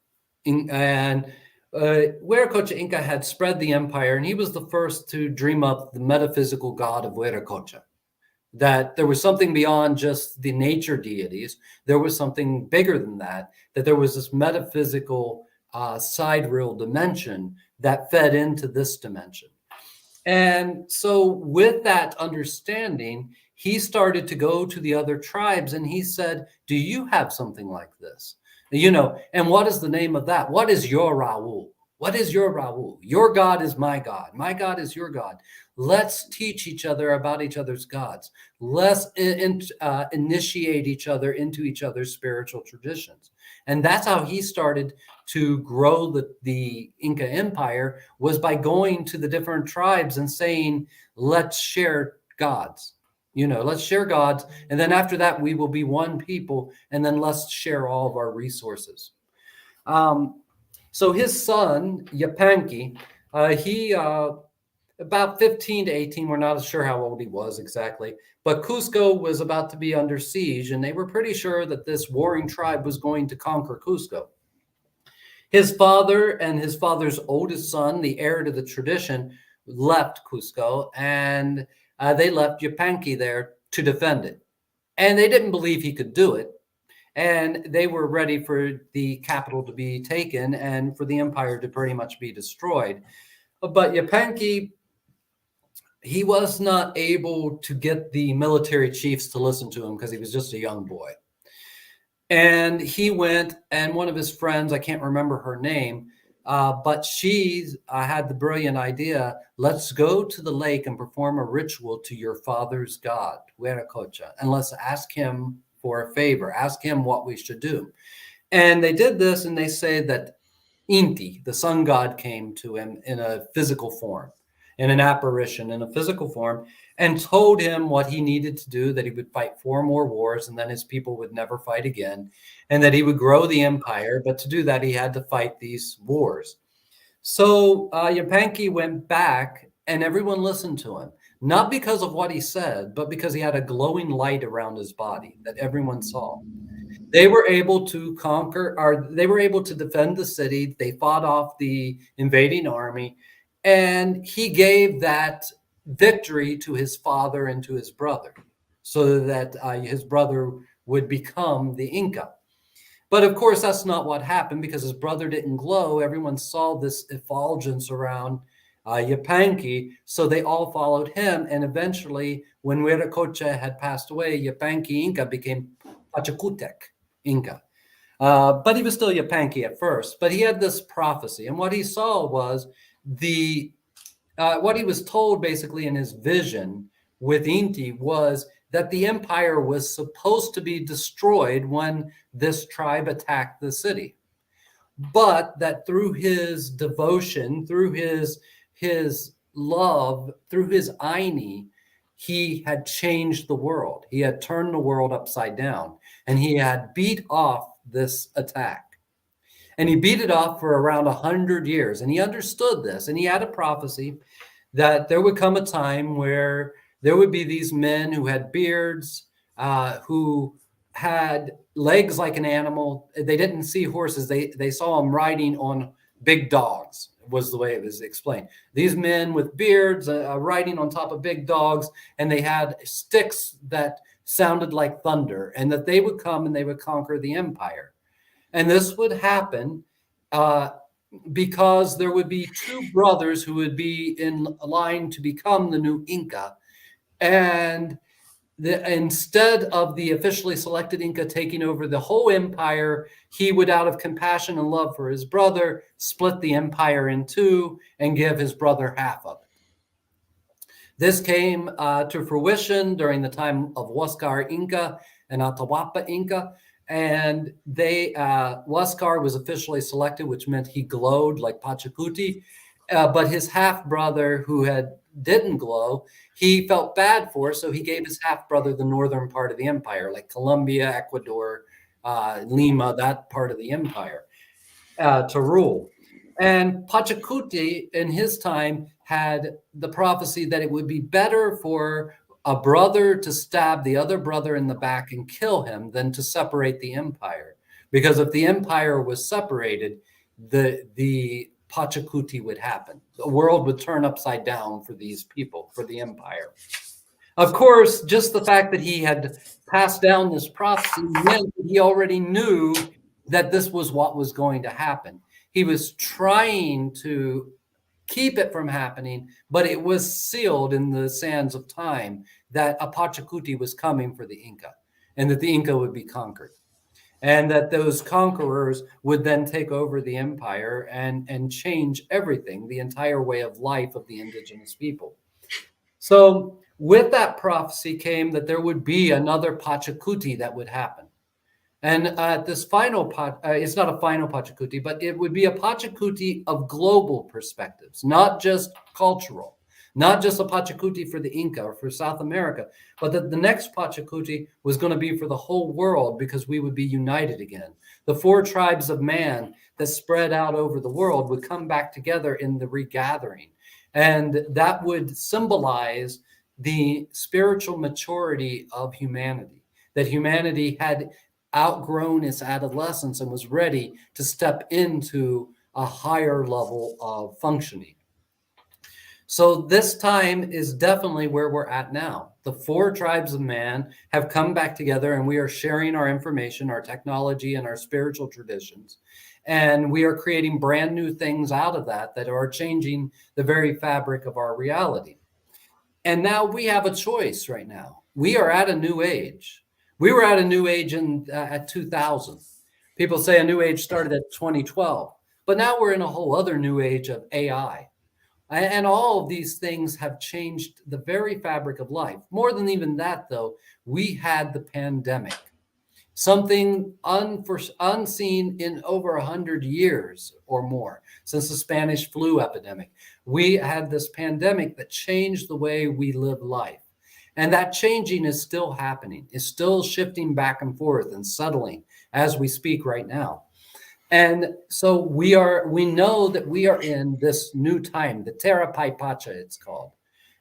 And Huiracocha Inca had spread the empire, and he was the first to dream up the metaphysical god of Huiracocha. That there was something beyond just the nature deities. There was something bigger than that, that there was this metaphysical sidereal dimension that fed into this dimension. And so with that understanding, he started to go to the other tribes and he said, do you have something like this? And what is the name of that? What is your Raul? What is your Raul? Your God is my God. My God is your God. Let's teach each other about each other's gods. Let's initiate each other into each other's spiritual traditions. And that's how he started to grow the Inca Empire, was by going to the different tribes and saying, let's share gods. Let's share gods. And then after that, we will be one people. And then let's share all of our resources. So his son, Yupanqui, he about 15 to 18, we're not sure how old he was exactly, but Cusco was about to be under siege, and they were pretty sure that this warring tribe was going to conquer Cusco. His father and his father's oldest son, the heir to the tradition, left Cusco, and they left Yupanqui there to defend it. And they didn't believe he could do it. And they were ready for the capital to be taken and for the empire to pretty much be destroyed. But Yupanqui, he was not able to get the military chiefs to listen to him because he was just a young boy. And he went, and one of his friends, I can't remember her name, but she had the brilliant idea, let's go to the lake and perform a ritual to your father's god, Huiracocha, and let's ask him for a favor, ask him what we should do. And they did this, and they say that Inti, the sun god, came to him in a physical form, in an apparition, in a physical form, and told him what he needed to do, that he would fight 4 more wars, and then his people would never fight again, and that he would grow the empire. But to do that, he had to fight these wars. So Yupanqui went back, and everyone listened to him, not because of what he said, but because he had a glowing light around his body that everyone saw. They were able to conquer, or they were able to defend the city. They fought off the invading army, and he gave that victory to his father and to his brother, so that his brother would become the Inca. But of course, that's not what happened, because his brother didn't glow. Everyone saw this effulgence around Yupanqui, so they all followed him. And eventually, when Huiracocha had passed away, Yupanqui Inca became Pachacutec Inca. But he was still Yapanki at first. But he had this prophecy, and what he saw was what he was told basically in his vision with Inti was that the empire was supposed to be destroyed when this tribe attacked the city, but that through his devotion, through his love, through his Aini, he had changed the world. He had turned the world upside down, and he had beat off this attack. And he beat it off for around 100 years. And he understood this. And he had a prophecy that there would come a time where there would be these men who had beards, who had legs like an animal. They didn't see horses. They saw them riding on big dogs, was the way it was explained. These men with beards riding on top of big dogs, and they had sticks that sounded like thunder, and that they would come and they would conquer the empire. And this would happen because there would be two brothers who would be in line to become the new Inca. And instead of the officially selected Inca taking over the whole empire, he would, out of compassion and love for his brother, split the empire in two and give his brother half of it. This came to fruition during the time of Huascar Inca and Atahualpa Inca. And Huascar was officially selected, which meant he glowed like Pachacuti. But his half brother, who didn't glow, he felt bad for, so he gave his half brother the northern part of the empire, like Colombia, Ecuador, Lima, that part of the empire, to rule. And Pachacuti, in his time, had the prophecy that it would be better for a brother to stab the other brother in the back and kill him than to separate the empire. Because if the empire was separated, the Pachacuti would happen. The world would turn upside down for these people, for the empire. Of course, just the fact that he had passed down this prophecy meant that he already knew that this was what was going to happen. He was trying to keep it from happening, but it was sealed in the sands of time that a Pachacuti was coming for the Inca, and that the Inca would be conquered, and that those conquerors would then take over the empire and change everything, the entire way of life of the indigenous people. So with that prophecy came that there would be another Pachacuti that would happen. And this final, it's not a final Pachacuti, but it would be a Pachacuti of global perspectives, not just cultural, not just a Pachacuti for the Inca or for South America, but that the next Pachacuti was going to be for the whole world, because we would be united again. The 4 tribes of man that spread out over the world would come back together in the regathering. And that would symbolize the spiritual maturity of humanity, that humanity had outgrown its adolescence and was ready to step into a higher level of functioning. So this time is definitely where we're at now. The 4 tribes of man have come back together, and we are sharing our information, our technology, and our spiritual traditions. And we are creating brand new things out of that are changing the very fabric of our reality. And now we have a choice right now. We are at a new age. We were at a new age at 2000. People say a new age started at 2012, but now we're in a whole other new age of AI. And all of these things have changed the very fabric of life. More than even that, though, we had the pandemic, something unseen in over 100 years or more, since the Spanish flu epidemic. We had this pandemic that changed the way we live life. And that changing is still happening. It's still shifting back and forth and settling as we speak right now. And so we know that we are in this new time, the Terra Pai Pacha, it's called.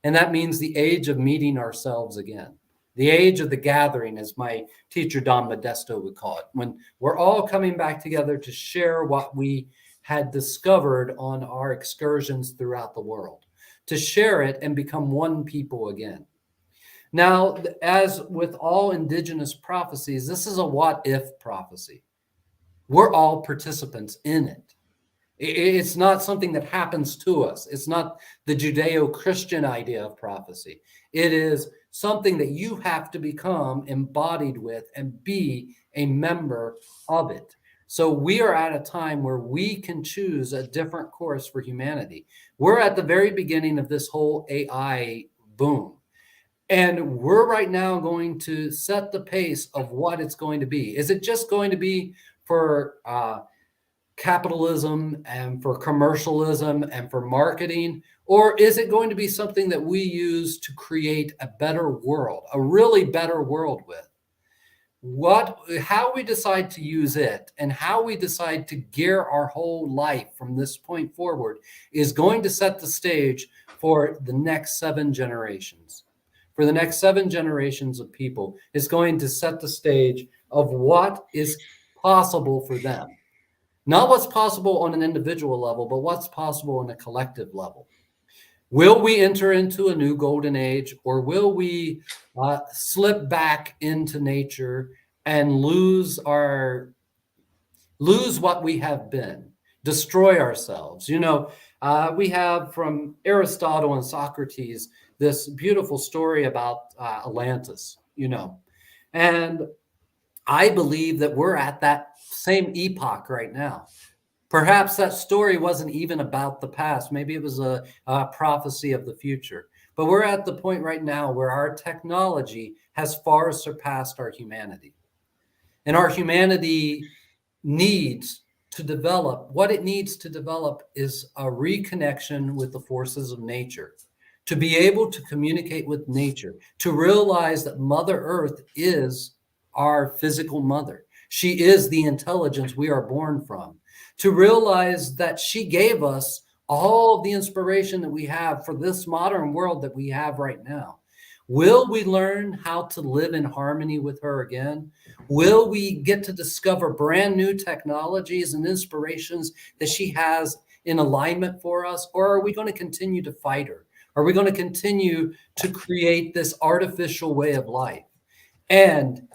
And that means the age of meeting ourselves again. The age of the gathering, as my teacher Don Modesto would call it, when we're all coming back together to share what we had discovered on our excursions throughout the world, to share it and become one people again. Now, as with all indigenous prophecies, this is a what-if prophecy. We're all participants in it. It's not something that happens to us. It's not the Judeo-Christian idea of prophecy. It is something that you have to become embodied with and be a member of it. So we are at a time where we can choose a different course for humanity. We're at the very beginning of this whole AI boom. And we're right now going to set the pace of what it's going to be. Is it just going to be for capitalism and for commercialism and for marketing? Or is it going to be something that we use to create a better world, a really better world with? How we decide to use it and how we decide to gear our whole life from this point forward is going to set the stage for the next 7 generations. For the next 7 generations of people, it's going to set the stage of what is possible for them. Not what's possible on an individual level, but what's possible on a collective level. Will we enter into a new golden age, or will we slip back into nature and lose what we have been, destroy ourselves? We have from Aristotle and Socrates this beautiful story about Atlantis, and I believe that we're at that same epoch right now. Perhaps that story wasn't even about the past. Maybe it was a prophecy of the future. But we're at the point right now where our technology has far surpassed our humanity. And our humanity needs to develop, what it needs to develop is a reconnection with the forces of nature, to be able to communicate with nature, to realize that Mother Earth is our physical mother. She is the intelligence we are born from. To realize that she gave us all of the inspiration that we have for this modern world that we have right now. Will we learn how to live in harmony with her again? Will we get to discover brand new technologies and inspirations that she has in alignment for us? Or are we going to continue to fight her? Are we going to continue to create this artificial way of life? And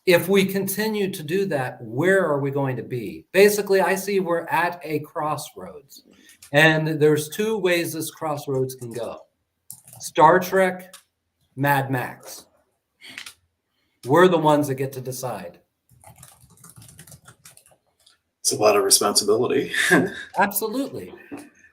if we continue to do that, where are we going to be? Basically, I see we're at a crossroads. And there's 2 ways this crossroads can go. Star Trek, Mad Max. We're the ones that get to decide. It's a lot of responsibility. Absolutely.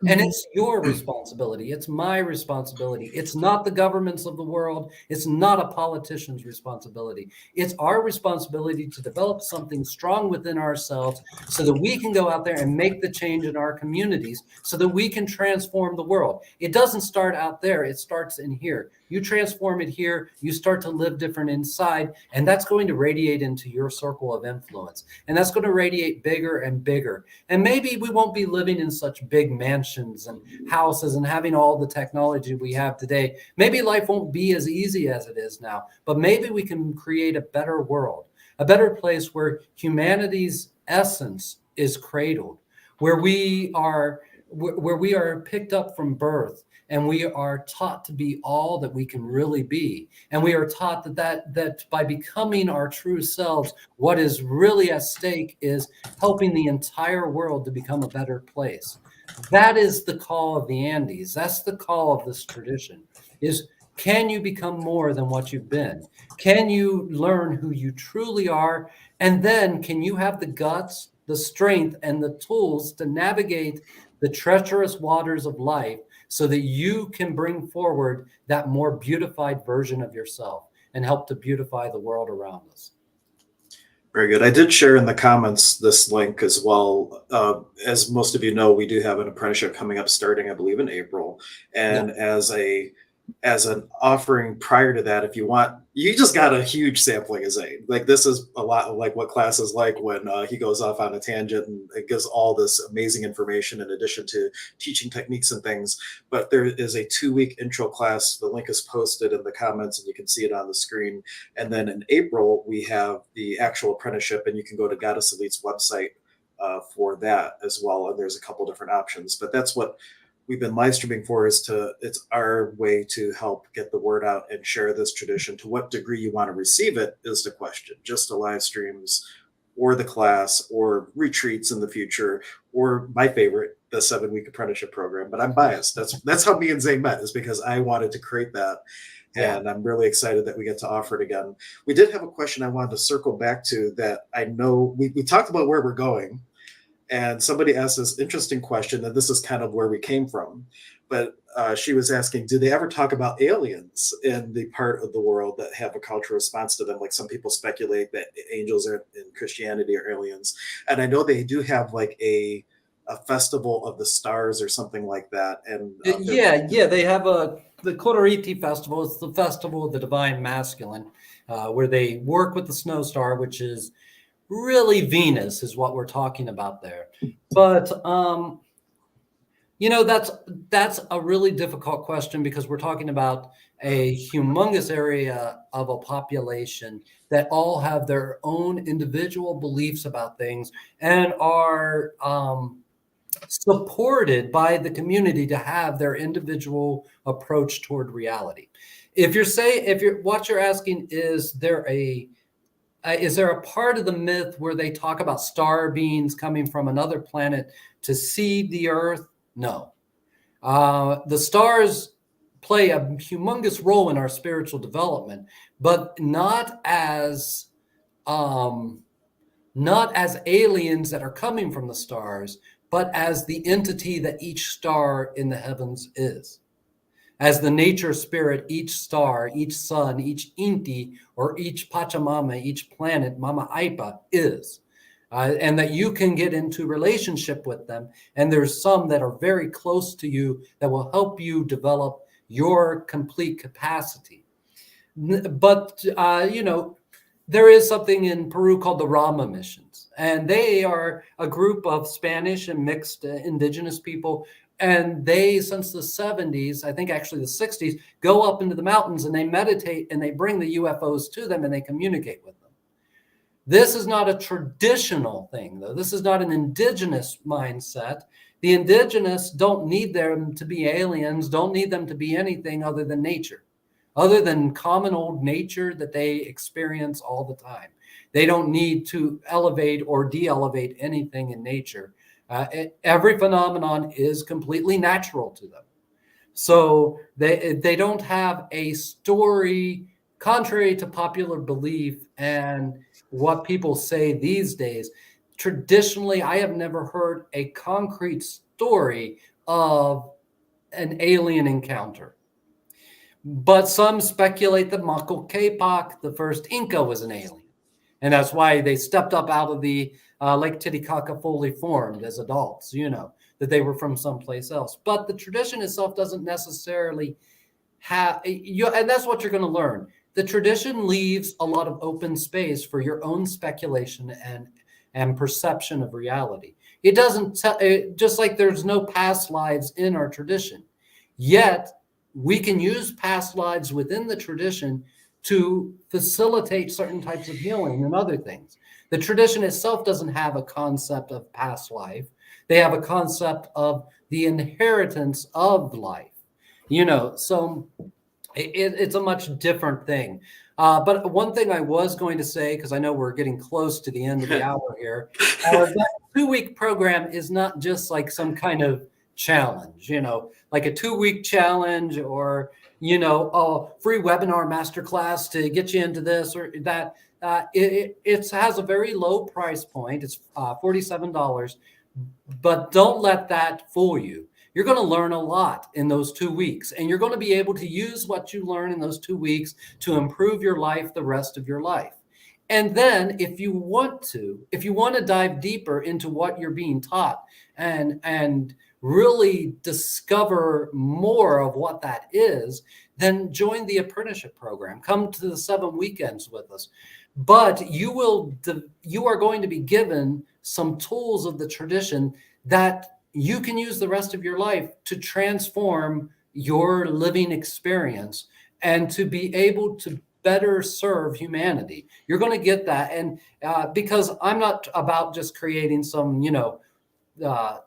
And it's your responsibility. It's my responsibility. It's not the governments of the world. It's not a politician's responsibility. It's our responsibility to develop something strong within ourselves so that we can go out there and make the change in our communities so that we can transform the world. It doesn't start out there. It starts in here. You transform it here, you start to live different inside, and that's going to radiate into your circle of influence. And that's going to radiate bigger and bigger. And maybe we won't be living in such big mansions and houses and having all the technology we have today. Maybe life won't be as easy as it is now, but maybe we can create a better world, a better place where humanity's essence is cradled, where we are picked up from birth, and we are taught to be all that we can really be. And we are taught that by becoming our true selves, what is really at stake is helping the entire world to become a better place. That is the call of the Andes. That's the call of this tradition, is can you become more than what you've been? Can you learn who you truly are? And then can you have the guts, the strength, and the tools to navigate the treacherous waters of life so that you can bring forward that more beautified version of yourself and help to beautify the world around us. Very good. I did share in the comments this link as well. As most of you know, we do have an apprenticeship coming up starting, I believe, in April. And as an offering prior to that, if you want, you just got a huge sampling of Zane. Like, this is a lot like what class is like when he goes off on a tangent and it gives all this amazing information in addition to teaching techniques and things. But there is a 2-week intro class. The link is posted in the comments and you can see it on the screen. And then in April, we have the actual apprenticeship, and you can go to Goddess Elite's website for that as well. And there's a couple different options, but that's what we've been live streaming for, it's our way to help get the word out and share this tradition. To what degree you want to receive it is the question. Just the live streams or the class or retreats in the future, or my favorite, the 7-week apprenticeship program, but I'm biased. That's how me and Zane met, is because I wanted to create that. Yeah. And I'm really excited that we get to offer it again. We did have a question I wanted to circle back to that I know we talked about where we're going, and somebody asked this interesting question, and this is kind of where we came from. But she was asking, do they ever talk about aliens in the part of the world that have a cultural response to them? Like some people speculate that angels are in Christianity are aliens. And I know they do have like a festival of the stars or something like that. And Yeah, they have the Q'ero festival. It's the festival of the divine masculine, where they work with the snow star, which is really Venus, is what we're talking about there. But that's a really difficult question, because we're talking about a humongous area of a population that all have their own individual beliefs about things and are supported by the community to have their individual approach toward reality. What you're asking, is there a part of the myth where they talk about star beings coming from another planet to see the Earth? No. The stars play a humongous role in our spiritual development, but not as aliens that are coming from the stars, but as the entity that each star in the heavens is. As the nature spirit, each star, each sun, each Inti, or each Pachamama, each planet, Mama Aipa, is. And that you can get into relationship with them. And there's some that are very close to you that will help you develop your complete capacity. But, there is something in Peru called the Rama missions. And they are a group of Spanish and mixed indigenous people. And they, since the 70s, I think actually the 60s, go up into the mountains and they meditate and they bring the UFOs to them and they communicate with them. This is not a traditional thing, though. This is not an indigenous mindset. The indigenous don't need them to be aliens, don't need them to be anything other than nature, other than common old nature that they experience all the time. They don't need to elevate or de-elevate anything in nature. Every phenomenon is completely natural to them. So they don't have a story, contrary to popular belief and what people say these days. Traditionally, I have never heard a concrete story of an alien encounter. But some speculate that Manco Capac, the first Inca, was an alien. And that's why they stepped up out of the Lake Titicaca fully formed as adults, that they were from someplace else. But the tradition itself doesn't necessarily have, and that's what you're going to learn. The tradition leaves a lot of open space for your own speculation and perception of reality. It doesn't, just like there's no past lives in our tradition, yet we can use past lives within the tradition to facilitate certain types of healing and other things. The tradition itself doesn't have a concept of past life. They have a concept of the inheritance of life, so it's a much different thing. But one thing I was going to say, because I know we're getting close to the end of the hour here, that 2-week program is not just like some kind of challenge, like a 2-week challenge or, a free webinar masterclass to get you into this or that. It has a very low price point. It's $47, but don't let that fool you. You're going to learn a lot in those 2 weeks, and you're going to be able to use what you learn in those 2 weeks to improve your life the rest of your life. And then if you want to dive deeper into what you're being taught and really discover more of what that is, then join the apprenticeship program. Come to the 7 weekends with us. But you are going to be given some tools of the tradition that you can use the rest of your life to transform your living experience and to be able to better serve humanity. You're going to get that. And because I'm not about just creating some,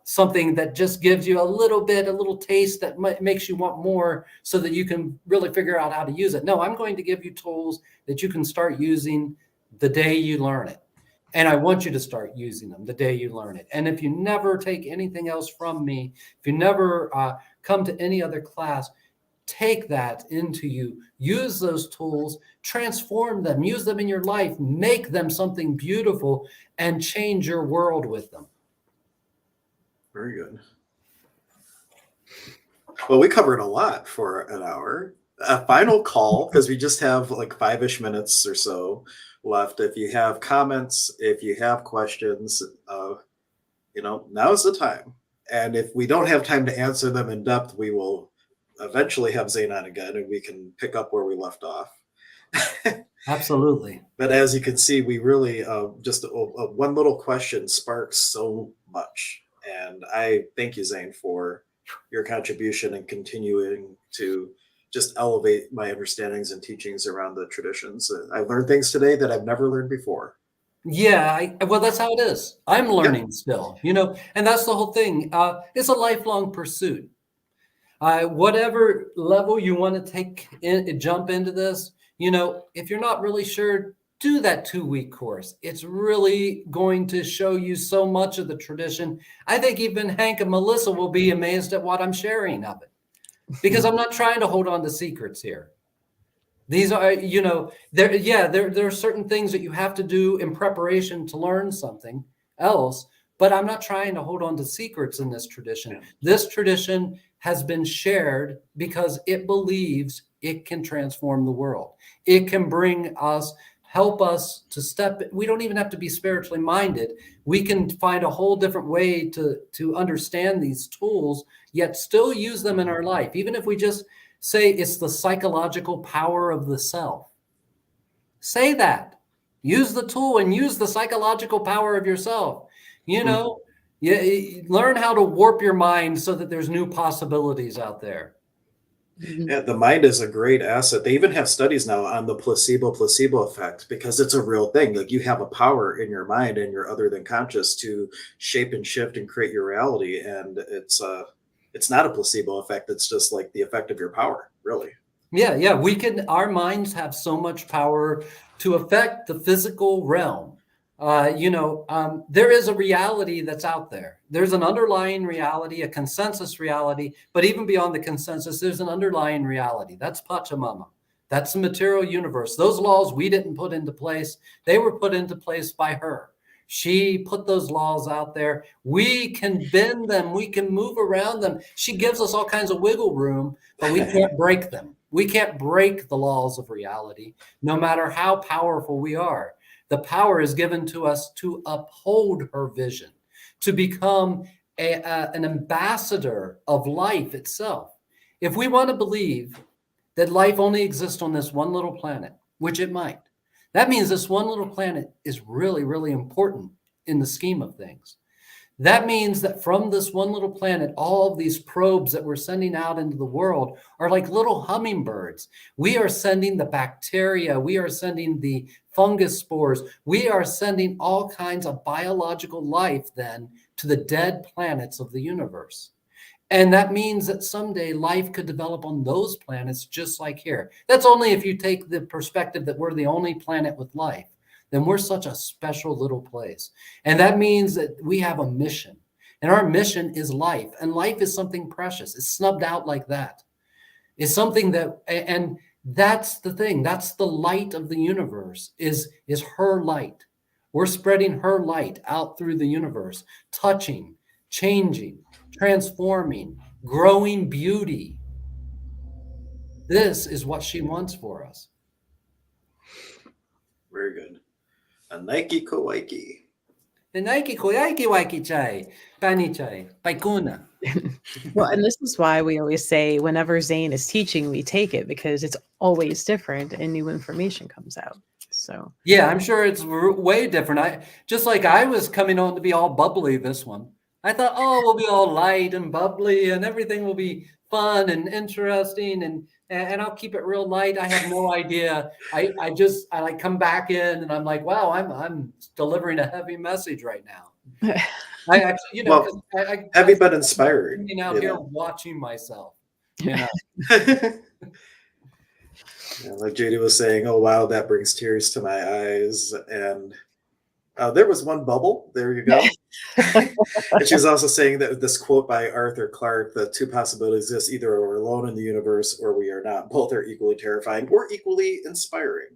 something that just gives you a little taste that makes you want more so that you can really figure out how to use it. No, I'm going to give you tools that you can start using the day you learn it. And I want you to start using them the day you learn it. And if you never take anything else from me, if you never come to any other class, take that into you, use those tools, transform them, use them in your life, make them something beautiful, and change your world with them. Very good. Well, we covered a lot for an hour. A final call, because we just have like 5-ish minutes or so left. If you have comments, if you have questions, now's the time. And if we don't have time to answer them in depth, we will eventually have Zane on again, and we can pick up where we left off. Absolutely. But as you can see, we really just one little question sparks so much. And I thank you, Zane, for your contribution and continuing to just elevate my understandings and teachings around the traditions. I learned things today that I've never learned before. Yeah, well, that's how it is. I'm learning still, and that's the whole thing. It's a lifelong pursuit. Whatever level you want to jump into this, if you're not really sure, do that 2-week course. It's really going to show you so much of the tradition. I think even Hank and Melissa will be amazed at what I'm sharing of it, because I'm not trying to hold on to secrets here. These are, there are certain things that you have to do in preparation to learn something else, but I'm not trying to hold on to secrets in this tradition. Yeah. This tradition has been shared because it believes it can transform the world. It can help us to step. We don't even have to be spiritually minded. We can find a whole different way to understand these tools, yet still use them in our life. Even if we just say it's the psychological power of the self. Say that. Use the tool and use the psychological power of yourself. Learn how to warp your mind so that there's new possibilities out there. Yeah, the mind is a great asset. They even have studies now on the placebo effect, because it's a real thing. Like, you have a power in your mind and your other than conscious to shape and shift and create your reality. And it's not a placebo effect. It's just like the effect of your power, really. Yeah. Our minds have so much power to affect the physical realm. There is a reality that's out there. There's an underlying reality, a consensus reality, but even beyond the consensus, there's an underlying reality. That's Pachamama. That's the material universe. Those laws we didn't put into place. They were put into place by her. She put those laws out there. We can bend them. We can move around them. She gives us all kinds of wiggle room, but we can't break them. We can't break the laws of reality, no matter how powerful we are. The power is given to us to uphold her vision, to become an ambassador of life itself. If we want to believe that life only exists on this one little planet, which it might, that means this one little planet is really, really important in the scheme of things. That means that from this one little planet, all of these probes that we're sending out into the world are like little hummingbirds. We are sending the bacteria. We are sending the fungus spores. We are sending all kinds of biological life then to the dead planets of the universe. And that means that someday life could develop on those planets just like here. That's only if you take the perspective that we're the only planet with life. Then we're such a special little place. And that means that we have a mission. And our mission is life. And life is something precious. It's snubbed out like that. It's something that, and that's the thing. That's the light of the universe, is her light. We're spreading her light out through the universe, touching, changing, transforming, growing beauty. This is what she wants for us. Very good. A Nike Kawaii. The Nike Kawaii chai, pani chai, Paqo Kuna. Well, and this is why we always say whenever Zane is teaching, we take it, because it's always different and new information comes out. So yeah, I'm sure it's way different. I was coming on to be all bubbly this one. I thought, we'll be all light and bubbly and everything will be fun and interesting and I'll keep it real light. I have no idea. I like come back in and I'm like, wow, I'm delivering a heavy message right now. I actually, have you been inspired? Out here watching myself. Yeah, like JD was saying, oh wow, that brings tears to my eyes. And There was one bubble. There you go. And she was also saying that this quote by Arthur Clarke, the two possibilities exist, either we're alone in the universe or we are not. Both are equally terrifying or equally inspiring.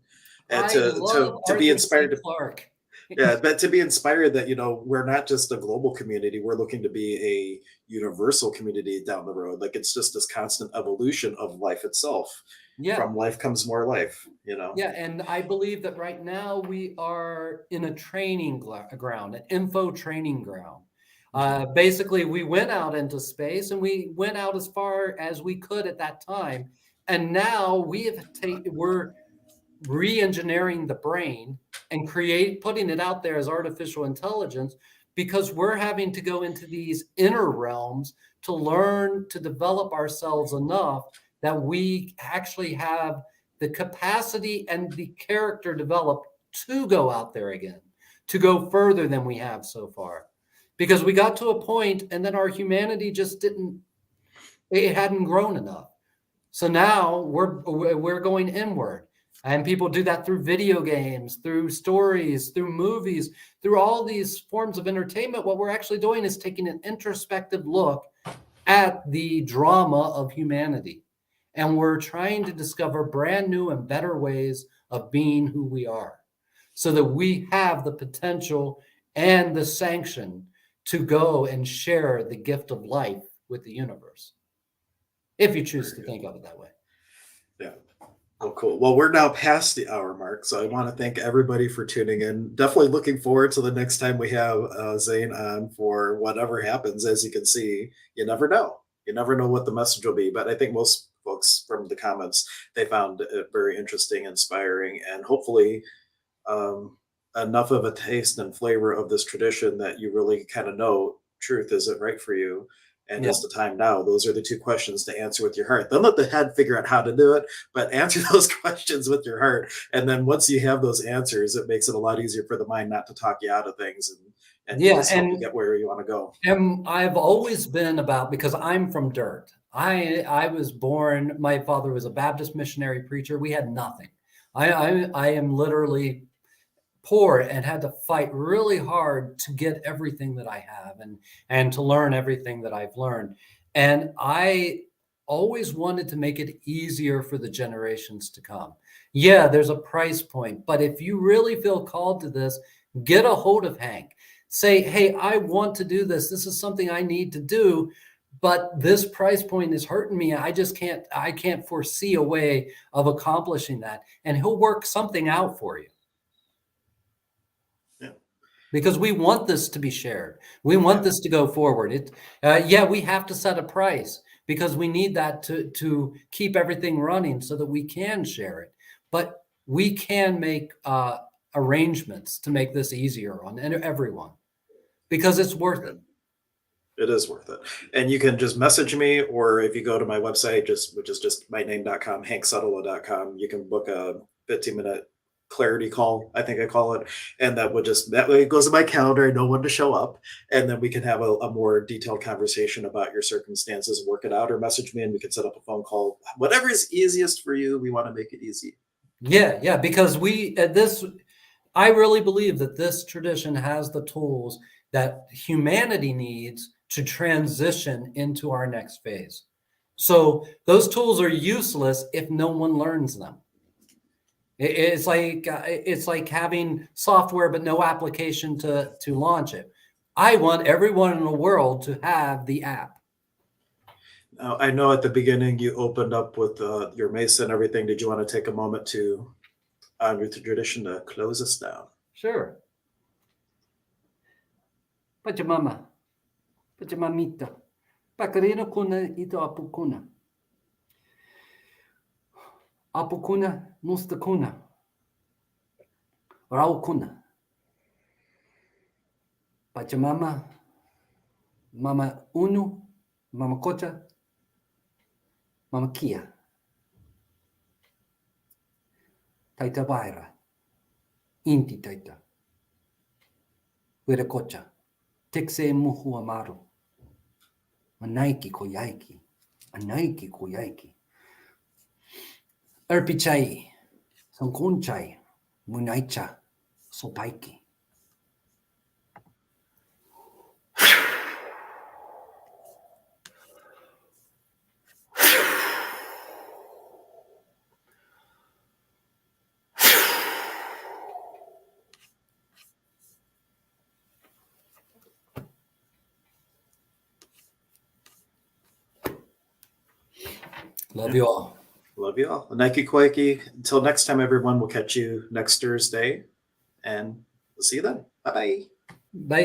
And I love to be Arthur C. inspired to Clarke. yeah, but to be inspired that, we're not just a global community, we're looking to be a universal community down the road. Like it's just this constant evolution of life itself. Yeah. From life comes more life, Yeah, and I believe that right now we are in a training ground, an info training ground. Basically, we went out into space and we went out as far as we could at that time. And now we're re-engineering the brain and putting it out there as artificial intelligence because we're having to go into these inner realms to learn to develop ourselves enough that we actually have the capacity and the character developed to go out there again, to go further than we have so far. Because we got to a point and then our humanity just it hadn't grown enough. So now we're going inward. And people do that through video games, through stories, through movies, through all these forms of entertainment. What we're actually doing is taking an introspective look at the drama of humanity. And we're trying to discover brand new and better ways of being who we are so that we have the potential and the sanction to go and share the gift of life with the universe. If you choose to think of it that way. Yeah. Oh, cool. Well, we're now past the hour mark, so I want to thank everybody for tuning in. Definitely looking forward to the next time we have Zane on for whatever happens. As you can see, you never know. You never know what the message will be, but I think most folks from the comments, they found it very interesting, inspiring, and hopefully enough of a taste and flavor of this tradition that you really kind of know truth isn't right for you. And Yeah. is the time now? Those are the two questions to answer with your heart. Don't let the head figure out how to do it, but answer those questions with your heart. And then once you have those answers, it makes it a lot easier for the mind not to talk you out of things and Yeah, just help you get where you want to go. and I've always been about, because I'm from dirt. I was born, my father was a Baptist missionary preacher. We had nothing. I am literally poor and had to fight really hard to get everything that I have and to learn everything that I've learned. And I always wanted to make it easier for the generations to come. Yeah, there's a price point, but if you really feel called to this, get a hold of Hank. Say, hey, I want to do this. This is something I need to do, but this price point is hurting me. I can't foresee a way of accomplishing that. And he'll work something out for you. Because we want this to be shared. We want this to go forward. We have to set a price because we need that to keep everything running so that we can share it. But we can make arrangements to make this easier on everyone because it's worth it. It is worth it. And you can just message me, or if you go to my website, which is just myname.com, hanksutalo.com, you can book a 15-minute clarity call, I think I call it. And that way it goes in my calendar. I know when to show up. And then we can have a more detailed conversation about your circumstances, work it out, or message me and we can set up a phone call. Whatever is easiest for you, we want to make it easy. Yeah, because I really believe that this tradition has the tools that humanity needs to transition into our next phase. So those tools are useless if no one learns them. It's like having software but no application to launch it. I want everyone in the world to have the app. Now, I know at the beginning you opened up with your Mesa and everything. Did you want to take a moment to honor the tradition to close us down? Sure. Pachamama, Pachamamita, Paqo Kuna ito Paqo Kuna. Paqo Kuna, Musta Kuna. Rao Kuna. Pachamama, Mama Unu, Mama Kocha, Mama Kia. Taita Waira, Inti Taita. Wirakocha, Tekse Muhu Amaru. Manaiki Koyaiki, Anaiki Koyaiki. Erpichai, Sankunchai, Munaicha, Sopaiki. Love you all. Love you all. Nike Koike. Until next time, everyone, we'll catch you next Thursday. And we'll see you then. Bye-bye. Bye.